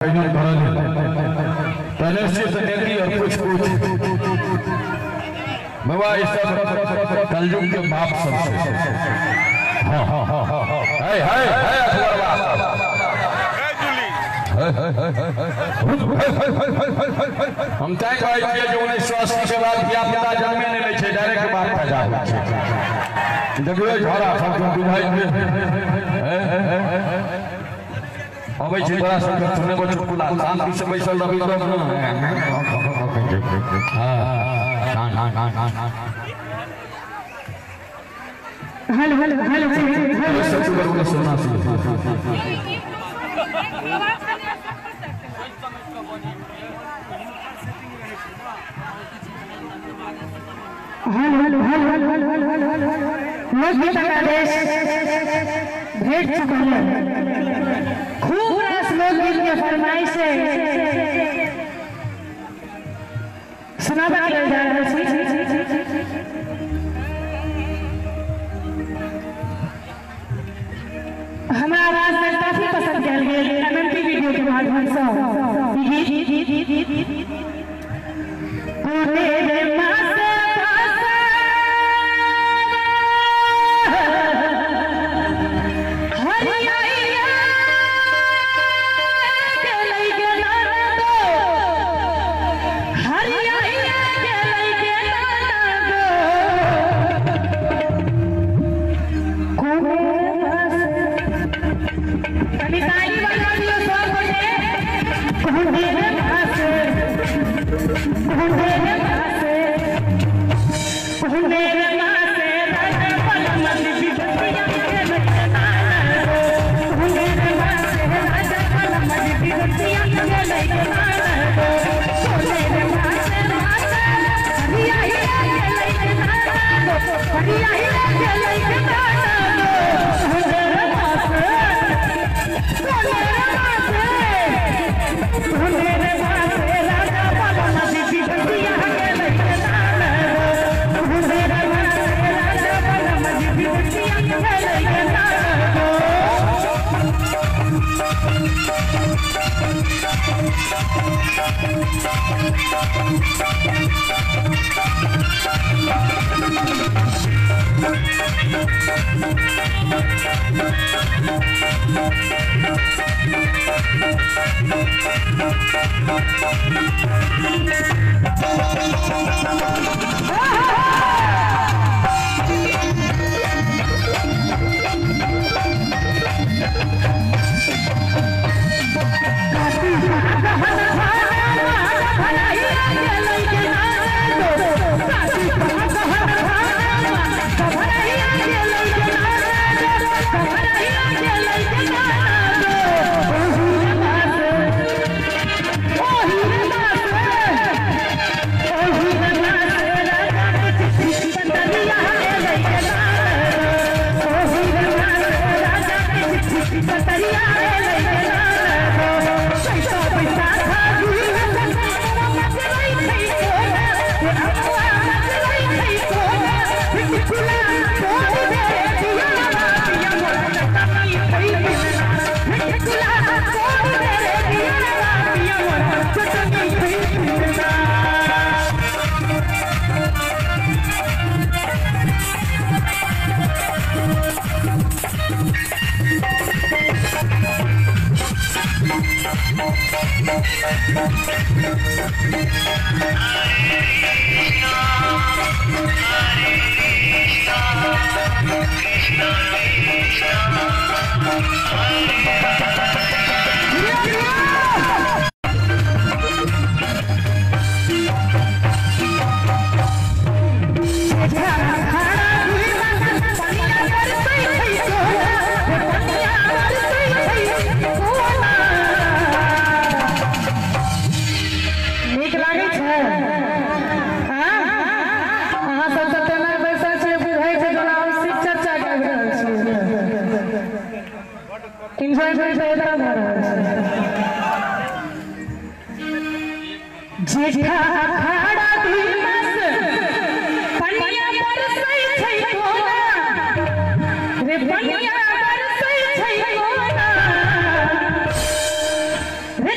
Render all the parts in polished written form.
पहले से नेकी और कुछ बाबा इस सब कलयुग के बाप सबसे हम तय कहै छियै जे 1980 के बाद धिया पुता जन्मे नहीं छै, डायरेक्ट बाप पैदा होइ छै। देखियो झोरा सब बुझाइ छै अबै छै बड़ा सब सुने को चुटकुला शांति से बैसल रही लोग न। हेलो हेलो हेलो हेलो सबसे बड़ा सोना सी hello hello hello hello hello hello लोकगीत का देश भेंट चुका है। खूब रस लोकगीत के फरमाइश से सुनावा जा रहा है। हमारा आवाज में काफी पसंद किया गया कमेंट्री वीडियो के माध्यम से। जेठा खाड़ा दिमस पनिया बरसै छै कोना रे पनिया बरसै छै कोना रे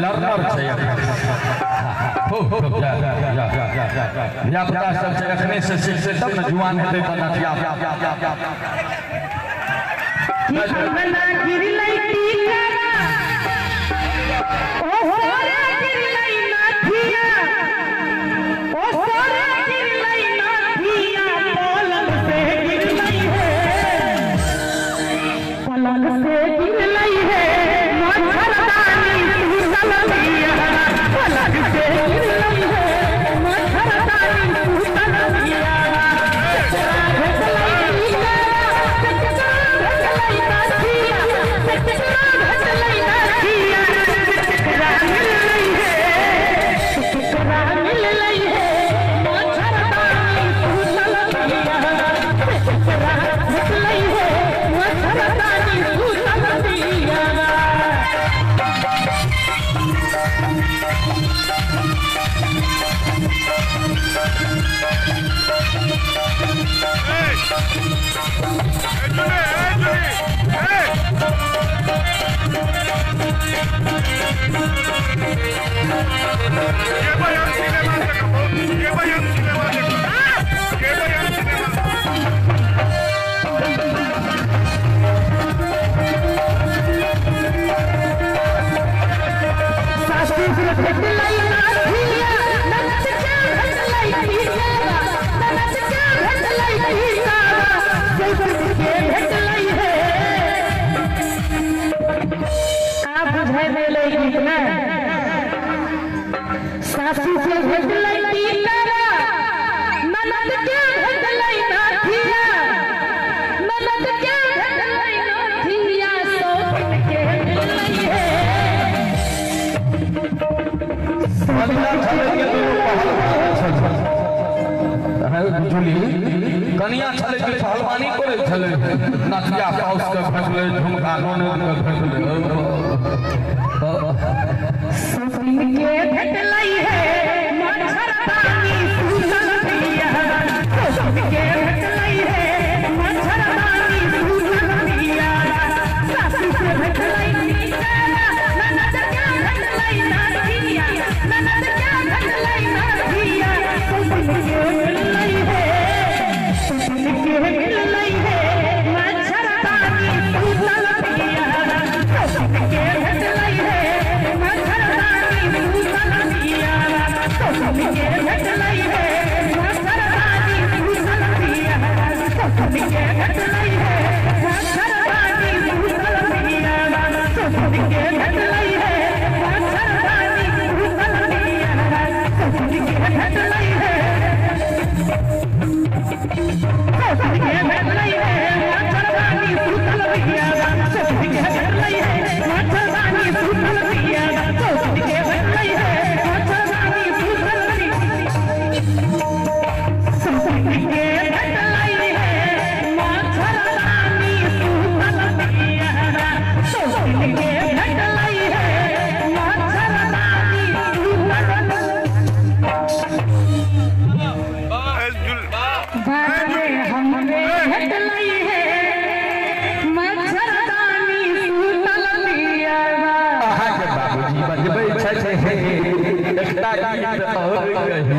लर्नर एखने से सीखते तब न जुआन हेतै सासू से भेटलै तीतरा ननद के भेटलै नाथिया ननद के भेटलै नाथिया सोन के मिललै है कनिया छलै के पहलवानी करे छलै नथिया पाउस के भेटलै झुमका ननद के भेटलै सोन के भेटलै है मच्छरदानी सुतल पिया सोन के भेटलै है मच्छरदानी सुतल पिया सासू से भेटलै तीतरा ननद के भेटलै नाथिया ननद के भेटलै नाथिया सोन के मिललै है सोन के मिललै है मच्छरदानी सुतल पिया सोन के भेटलै है मच्छरदानी सुतल पिया सोन के भेटलै है मच्छरदानी सुतल पिया सोन के भेटलै है मच्छरदानी सुतल पिया सोन के भेटलै है मच्छरदानी सुतल पिया सोन के भेटलै है सोन के भेटलै है मच्छरदानी सुतल पिया सोन के भेटलै है मच्छरदानी सुतल पिया सोन के भेटलै है मच्छरदानी सुतल पिया सोन के भेटलै है मच्छरदानी सुतल पिया सोन के भेटलै है मच्छरदानी बाजे हमरे भेटलै है मच्छरदानी सुतल पिया अहाँके बाबूजी बजबै छै एकटा गीत और कही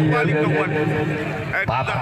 पापा